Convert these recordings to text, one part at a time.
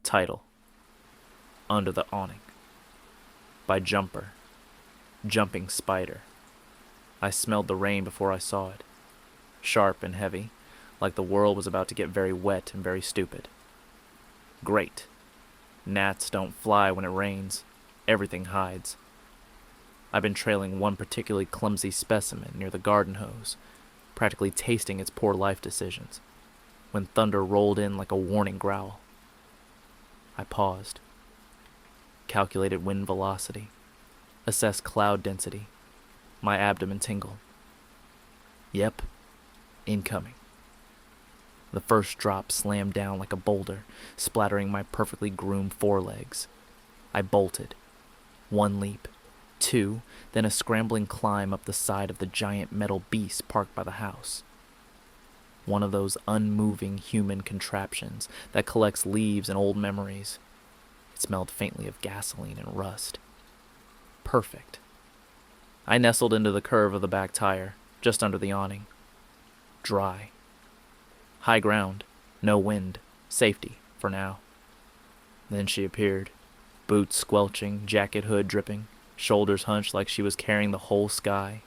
Title: Under the Awning. By Jumper. Jumping Spider. I smelled the rain before I saw it. Sharp and heavy, like the world was about to get very wet and very stupid. Great. Gnats don't fly when it rains. Everything hides. I've been trailing one particularly clumsy specimen near the garden hose, practically tasting its poor life decisions, when thunder rolled in like a warning growl. I paused, calculated wind velocity, assessed cloud density, my abdomen tingled. Yep, incoming. The first drop slammed down like a boulder, splattering my perfectly groomed forelegs. I bolted. One leap, two, then a scrambling climb up the side of the giant metal beast parked by the house. One of those unmoving human contraptions that collects leaves and old memories. It smelled faintly of gasoline and rust. Perfect. I nestled into the curve of the back tire, just under the awning. Dry. High ground, no wind, safety, for now. Then she appeared, boots squelching, jacket hood dripping, shoulders hunched like she was carrying the whole sky.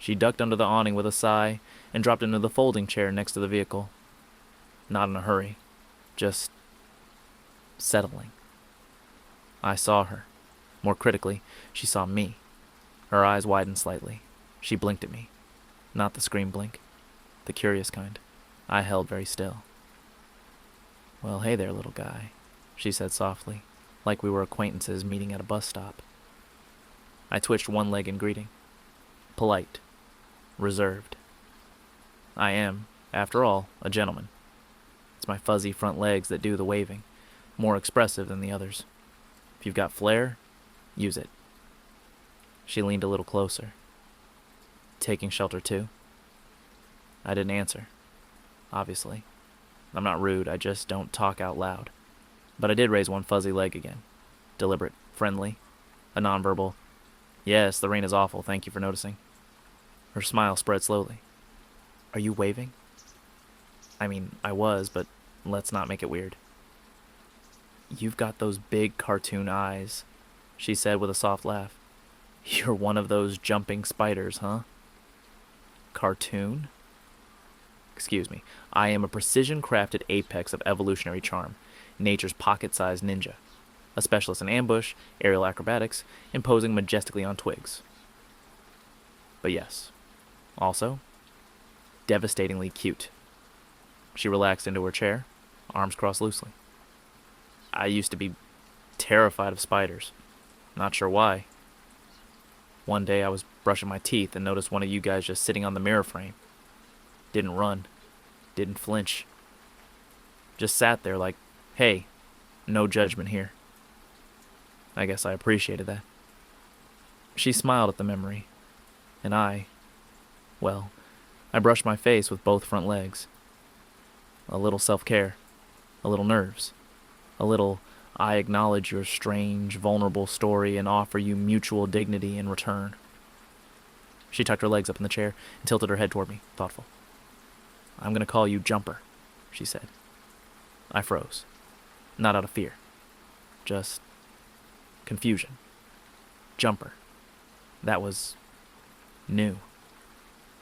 She ducked under the awning with a sigh and dropped into the folding chair next to the vehicle. Not in a hurry, just settling. I saw her. More critically, she saw me. Her eyes widened slightly. She blinked at me. Not the scream blink, the curious kind. I held very still. "Well, hey there, little guy," she said softly, like we were acquaintances meeting at a bus stop. I twitched one leg in greeting. Polite. Reserved. I am, after all, a gentleman. It's my fuzzy front legs that do the waving, more expressive than the others. If you've got flair, use it. She leaned a little closer. "Taking shelter too?" I didn't answer. Obviously. I'm not rude, I just don't talk out loud. But I did raise one fuzzy leg again. Deliberate, friendly, a nonverbal, "Yes, the rain is awful, thank you for noticing." Her smile spread slowly. "Are you waving?" I mean, I was, but let's not make it weird. "You've got those big cartoon eyes," she said with a soft laugh. "You're one of those jumping spiders, huh?" Cartoon? Excuse me. I am a precision-crafted apex of evolutionary charm, nature's pocket-sized ninja, a specialist in ambush, aerial acrobatics, imposing majestically on twigs. But yes, also, devastatingly cute. She relaxed into her chair, arms crossed loosely. I used to be terrified of spiders. Not sure why. One day I was brushing my teeth and noticed one of you guys just sitting on the mirror frame. Didn't run. Didn't flinch. Just sat there like, hey, no judgment here. I guess I appreciated that. She smiled at the memory, and I brushed my face with both front legs. A little self-care, a little nerves, a little I acknowledge your strange, vulnerable story and offer you mutual dignity in return. She tucked her legs up in the chair and tilted her head toward me, thoughtful. "I'm going to call you Jumper," she said. I froze. Not out of fear. Just confusion. Jumper. That was new.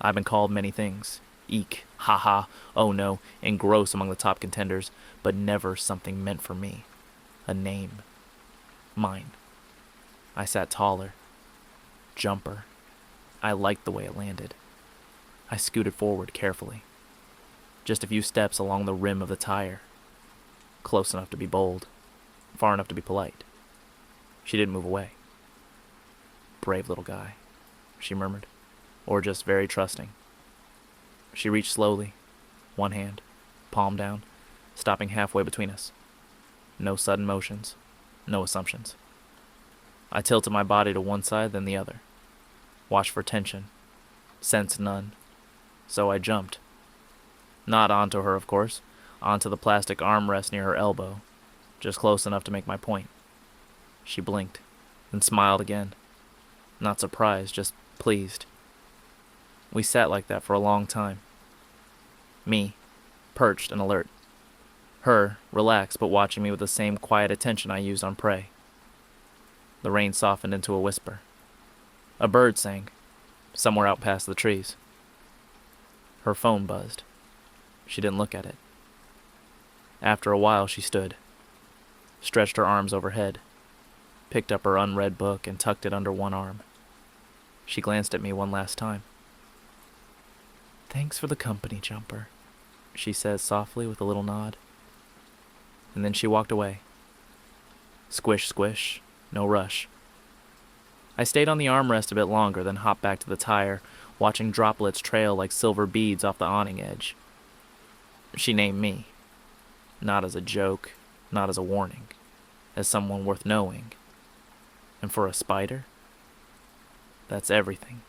I've been called many things. Eek, haha, oh no, and gross among the top contenders, but never something meant for me. A name. Mine. I sat taller. Jumper. I liked the way it landed. I scooted forward carefully. Just a few steps along the rim of the tire. Close enough to be bold. Far enough to be polite. She didn't move away. "Brave little guy," she murmured. Or just very trusting. She reached slowly, one hand, palm down, stopping halfway between us. No sudden motions, no assumptions. I tilted my body to one side, then the other. Watched for tension. Sensed none. So I jumped. Not onto her, of course. Onto the plastic armrest near her elbow. Just close enough to make my point. She blinked, then smiled again. Not surprised, just pleased. We sat like that for a long time. Me, perched and alert. Her, relaxed but watching me with the same quiet attention I used on prey. The rain softened into a whisper. A bird sang, somewhere out past the trees. Her phone buzzed. She didn't look at it. After a while, she stood, stretched her arms overhead, picked up her unread book and tucked it under one arm. She glanced at me one last time. "Thanks for the company, Jumper," she said softly with a little nod. And then she walked away. Squish, squish, no rush. I stayed on the armrest a bit longer, then hopped back to the tire, watching droplets trail like silver beads off the awning edge. She named me. Not as a joke, not as a warning, as someone worth knowing. And for a spider, that's everything.